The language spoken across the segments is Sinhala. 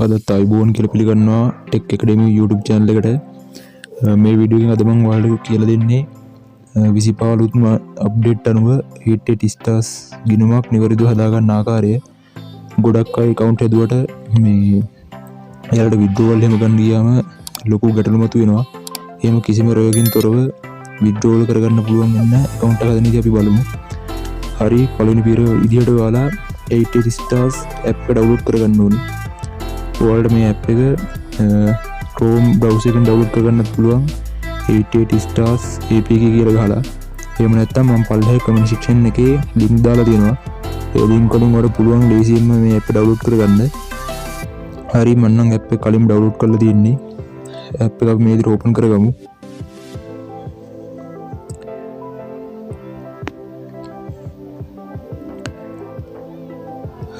අදත් අයිබෝන් කියලා පිළිගන්නවා ටෙක් ඇකඩමි YouTube channel එකට. මේ වීඩියෝ එකෙන් අද මම ඔයාලට කියලා දෙන්නේ 25 ම අප්ඩේට් අනුව හිට් ස්ටාර්ස් ගිණුමක් නිවැරදිව හදා ගන්න ආකාරය. ගොඩක් අය account හදුවට මේ එයාලට withdrawal එහෙම ගන්න ගියාම ලොකු ගැටලු මතුවෙනවා. එහෙම කිසිම රෝගකින් තොරව withdrawal කරගන්න පුළුවන් වෙන account එක හදන ඉතින් අපි බලමු. හරි, පළවෙනි විදිහට ඔයාලා 88 stars app එක download කරගන්න ඕනේ. ඔයාලට මේ app එක Chrome browser එකෙන් download කරගන්න පුළුවන් 88 stars APK කියලා ගහලා. එහෙම නැත්නම් මම පල්ලෙහා comment section එකේ link දාලා තියෙනවා. ඒ link වලින් ඔයාලට පුළුවන් ලේසියෙන්ම මේ app download කරගන්න. හරි, මම නම් app එක කලින් download කරලා තියෙන්නේ. app එක අපි මේ විදිහට open කරගමු.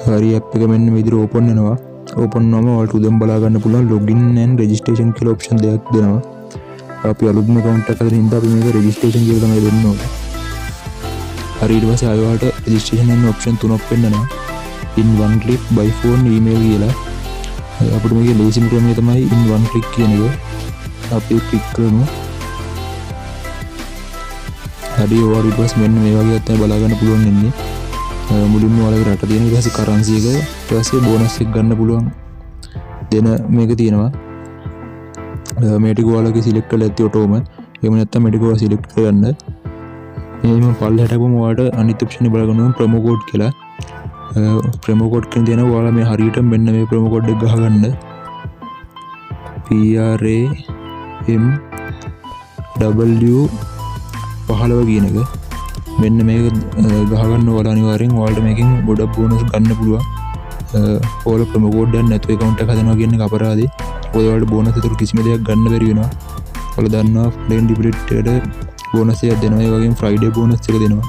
හරි, app එක මෙන්න මේ විදිහට open වෙනවා. open වුණාම ඔයාලට උදෙන් බලා ගන්න පුළුවන් login and registration කියලා option දෙකක් දෙනවා. අපි අලුත්ම account එකක් හදන හින්දා අපි මේක registration කියලා තමයි දෙන්න ඕනේ. හරි, ඊට පස්සේ ආයෙත් registration and option තුනක් වෙන්නනවා. in one click by phone email කියලා. අපිට මේකේ ලේසිම ක්‍රමය තමයි in one click කියන එක. අපි click කරමු. හරි, ඔයාලට ඊට පස්සේ මෙන්න මේ වගේ තමයි බලා ගන්න පුළුවන් වෙන්නේ. මුලින්ම ඔයාලගේ රට තියෙන ඊට පස්සේ කරන්සි එක ඊට පස්සේ බෝනස් එක ගන්න පුළුවන් දෙන මේක තියෙනවා. මේ ටික ඔයාලගේ සිලෙක්ට් කරලා ඇති ඔටෝම. එහෙම නැත්නම් මේ ටික ඔයාලා සිලෙක්ට් කරගන්න. එහෙම පල්ලෙහාට ගිහම ඔයාලට අනිත් ඔප්ෂන් එක බලගන්න ඕන ප්‍රොමෝ කෝඩ් කියලා. ප්‍රොමෝ කෝඩ් කියන දෙනවා ඔයාලා මේ හරියට මෙන්න මේ ප්‍රොමෝ කෝඩ් එක ගහගන්න. PRAMW15 කියන එක. මෙන්න මේක ගහගන්න ඔයාලා අනිවාර්යෙන් ඔයාලට මේකෙන් ගොඩක් බෝනස් ගන්න පුළුවන්. ඔයාලා ප්‍රොමෝ කෝඩ් එකක් නැතුව account එක හදනවා කියන එක අපරාධයි. ඔයාලට බෝනස් එකතු කිසිම දෙයක් ගන්න බැරි වෙනවා. ඔයාලා දන්නවා ෆ්ලේන් ඩිපිලිට් එකට බෝනස් එකක් දෙනවා. ඒ වගේම ෆ්‍රයිඩේ බෝනස් එක දෙනවා.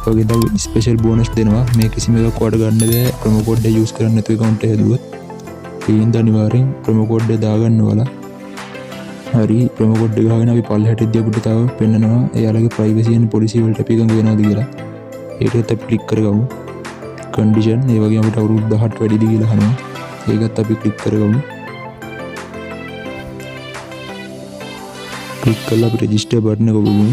ඒ වගේ තව ස්පෙෂල් බෝනස් දෙනවා. මේ කිසිම එකක් ඔයාලට ගන්න බෑ ප්‍රොමෝ කෝඩ් එක යූස් කරන්නේ නැතුව account එක හදුවොත්. ඒ හින්දා අනිවාර්යෙන් ප්‍රොමෝ කෝඩ් එක දාගන්න ඔයාලා. හරි, ප්‍රොමෝ කෝඩ් එක ගහගෙන අපි පල්ලෙහාට ඉද්දී අපිට තව පෙන්නනවා එයාලගේ privacy and policy වලට අපි එකඟ වෙනවද කියලා. ඒකත් අපි ක්ලික් කරගමු. condition ඒ වගේම අපිට අවුරුදු 18 වැඩිද කියලා අහනවා. ඒකත් අපි ක්ලික් කරගමු. ක්ලික් කරලා අපි register button එක ඔබමු.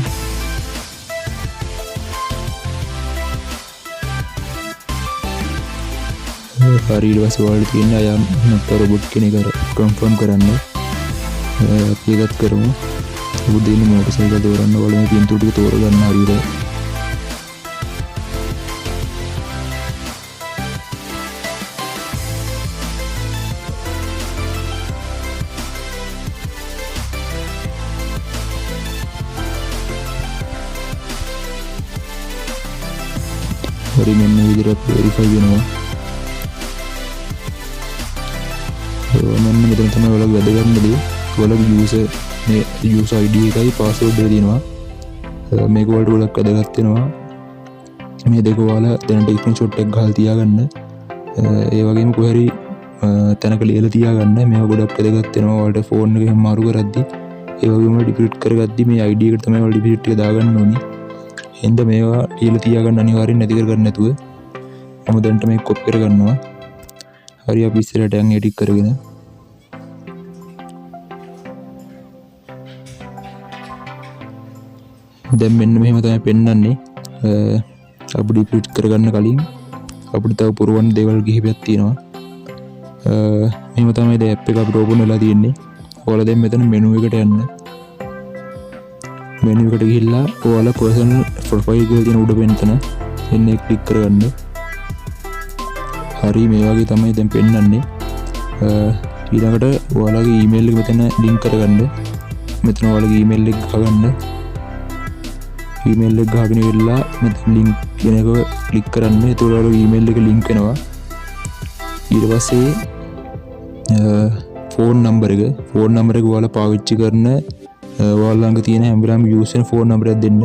හරි, ඊට පස්සේ ඔයාලට තියෙන I am not a robot කියන එක confirm කරන්න. අපි ඒකත් කරමු. ඔබ දෙන්නේ මොකද සයිකල් තෝරන්න ඔයාලා මේ පින්තූර ටික තෝරගන්න හරියට. හරි, මෙන්න මේ විදිහට verify වෙනවා. මෙන්න මෙතන තමයි ඔයාලගේ වැදගත්ම දේ. ඔයාලගේ user ID එකයි password එක තියෙනවා. මේක වලට ගොඩක් වැදගත් වෙනවා. මේ දෙක ඔයාලා දැනට screenshot එකක් ගහලා තියාගන්න. ඒ වගේම කොහේ හරි තැනක ලියලා තියාගන්න. මේවා ගොඩක් වැදගත් වෙනවා. ඔයාලට phone එක එහෙම මාරු කරද්දි ඒ වගේම delete කරගද්දි මේ ID එකට තමයි ඔයාලා delete එක දාගන්න ඕනේ. එහෙනම් මේවා ලියලා තියාගන්න අනිවාර්යෙන් නැති කරගන්න නැතුව. මම දැනට මේක copy කරගන්නවා. හරි, අපි ඉස්සරහට යන් edit කරගෙන දැන් මෙන්න මෙහෙම තමයි පෙන්වන්නේ. අපි ඩිප්ලිට් කරගන්න කලින් අපිට තව පුරවන්න දේවල් කිහිපයක් තියෙනවා. මෙහෙම තමයි දැන් app එක අපිට ඕපන් වෙලා තියෙන්නේ. ඔයාලා දැන් මෙතන menu එකට යන්න. menu එකට ගිහිල්ලා ඔයාලා personal profile කියලා තියෙන උඩ පෙන්නන එන්නේ ක්ලික් කරගන්න. හරි, මේ වගේ තමයි දැන් පෙන්වන්නේ. ඊළඟට ඔයාලගේ email එක මෙතන link කරගන්න. මෙතන ඔයාලගේ email එක ගහගන්න. email එක ගහගෙන ඉවරලා මෙතන link කියන එක ක්ලික් කරන්න. එතකොට ඔයාලගේ email එක link වෙනවා. ඊට පස්සේ phone number එක ඔයාලා පාවිච්චි කරන ඔයාලා ළඟ තියෙන හැම වෙලාවෙම use වෙන phone number එකක් දෙන්න.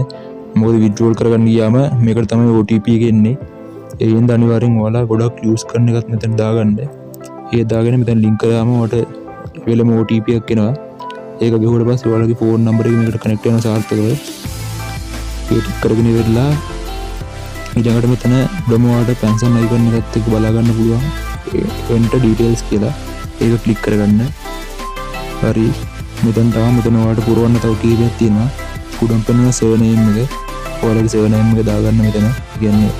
මොකද withdrawal කරගන්න ගියාම මේකට තමයි OTP එක එන්නේ. ඒ හින්දා අනිවාර්යෙන් ඔයාලා ගොඩක් use කරන එකත් මෙතන දාගන්න. ඒ දාගෙන මෙතන link කරාම ඔයාලට වෙලම OTP එකක් එනවා. ඒක ගිහුවට පස්සේ ඔයාලගේ phone number එක මේකට connect වෙනවා සාර්ථකව. ඒක කරගෙන ඉවරලා ඊළඟට මෙතන උඩම ඔයාලට pension icon එකත් එක්ක බලා ගන්න පුළුවන්. enter details කියලා. ඒක ක්ලික් කරගන්න. හරි මෙතනට ආව. මෙතන ඔයාලට පුරවන්න තව කීපයක් තියෙනවා. උඩම පෙනෙන සර්නේම් එක ඔයාලගේ සර්නේම් එක දාගන්න මෙතන. කියන්නේ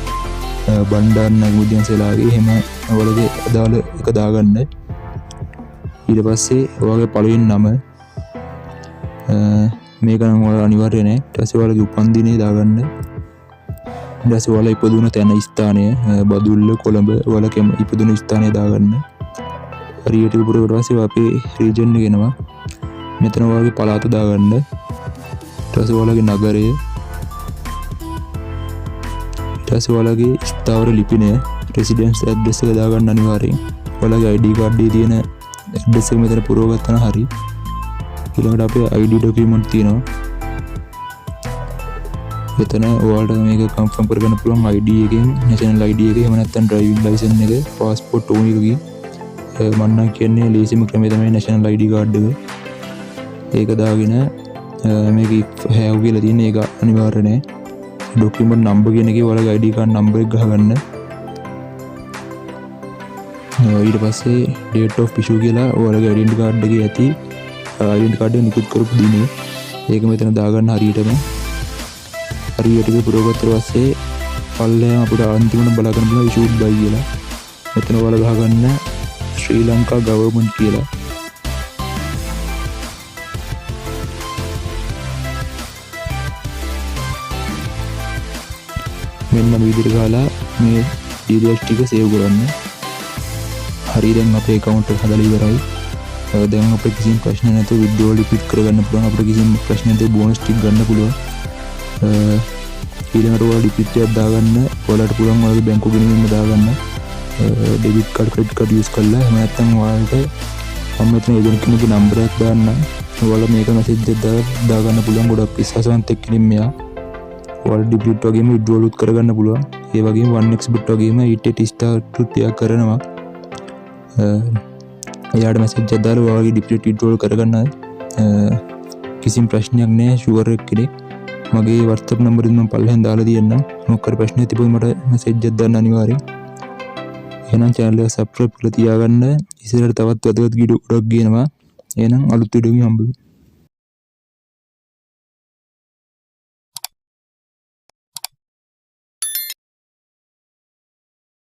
බණ්ඩාරනායක මුද්‍යන්සලාගේ එහෙම ඔයාලගේ අදාළ එක දාගන්න. ඊට පස්සේ ඔයාගේ පළවෙනි නම මේක නම් ඔයාලා අනිවාර්ය නෑ. ඊට පස්සේ ඔයාලගේ උපන්දිනේ දාගන්න. ඊට පස්සේ ඔයාලා ඉපදුන තැන ස්ථානය බදුල්ල කොළඹ ඔයාලා ඉපදුන ස්ථානය දාගන්න. හරියට පුරවුවට පස්සේ අපේ රීජන් එක එනවා. මෙතන ඔයාලගේ පළාත දාගන්න. ඊට පස්සේ ඔයාලගේ නගරය, ඊට පස්සේ ඔයාලගේ ස්ථාවර ලිපිනය රෙසිඩන්ස් ඇඩ්‍රස් එක දාගන්න අනිවාර්යෙන්. ඔයාලගේ ID කාඩ් එකේ තියෙන ඇඩ්‍රස් එක මෙතන පුරවගත්තා නම් හරි. ඊළඟට අපේ ID ඩොකියුමන්ට් තියෙනවා. මෙතන ඔයාලට මේක කන්ෆර්ම් කරගන්න පුළුවන් ID එකෙන්, නැෂනල් ID එක, එහෙම නැත්නම් ඩ්‍රයිවිං ලයිසන්ස් එක, පාස්පෝර්ට් ඕන එකකින්. මම නම් කියන්නේ ලේසිම ක්‍රමය තමයි නැෂනල් ID කාඩ් එක. ඒක දාගෙන මේක have කියලා තියෙන එක අනිවාර්ය නෑ. ඩොකියුමන්ට් නම්බර් කියන එකේ ඔයාලගේ ID කාඩ් නම්බර් එක ගහගන්න. ඊට පස්සේ date of issue කියලා ඔයාලගේ identity card එකේ ඇති identity card එක නිකුත් කරපු දිනේ ඒක මෙතන දාගන්න හරියටම. හරියට පුරවගත්ත පස්සේ පල්ලෙහාම අපිට අන්තිමට බලා ගන්න පුළුවන් issued by කියලා. මෙතන ඔයාලා ගහගන්න ශ්‍රී ලංකා government කියලා. මෙන්න මේ විදිහට ගහලා මේ details ටික save කරන්න. හරි දැන් අපේ account එක හදලා ඉවරයි. දැන් අපිට කිසිම ප්‍රශ්න නැතුව withdrawal repeat කරගන්න පුළුවන්. අපිට කිසිම ප්‍රශ්න නැතුව bonus ටික ගන්න පුළුවන්. ඊළඟට ඔයාලා repeat එකක් දාගන්න. ඔයාලට පුළුවන් ඔයාලගේ බැංකු ගිණුම දාගන්න. debit card credit card use කරලා. එහෙම නැත්නම් ඔයාලට මම මෙතන ඒජන්ට් කෙනෙකුගේ නම්බර් එකක් දාන්න. ඔයාලා මේක message එකක් දාගන්න පුළුවන්. ගොඩක් විශ්වාසවන්ත කෙනෙක් මෙයා. ඔයාලා deposit වගේම withdrawal උත් කරගන්න පුළුවන්. ඒ වගේම 1xbet වගේම ඊට start ටිකක් කරනවා. එයාට මැසේජ් එකක් දාලා ඔයාලගේ deposit withdrawal කරගන්න. කිසිම ප්‍රශ්නයක් නැහැ. ෂුවර් එක කෙනෙක්. මගේ WhatsApp නම්බර් එක මම පල්ලෙහෙන් දාලා තියෙන්නම්. මොකක් හරි ප්‍රශ්නයක් තිබුණොත් මට මැසේජ් එකක් දාන්න අනිවාර්යෙන්. එහෙනම් channel එක subscribe කරලා තියාගන්න. ඉස්සරහට තවත් වැදගත් වීඩියෝ ගොඩක් ගේනවා. එහෙනම් අලුත් වීඩියෝ එකකින් හම්බෙමු.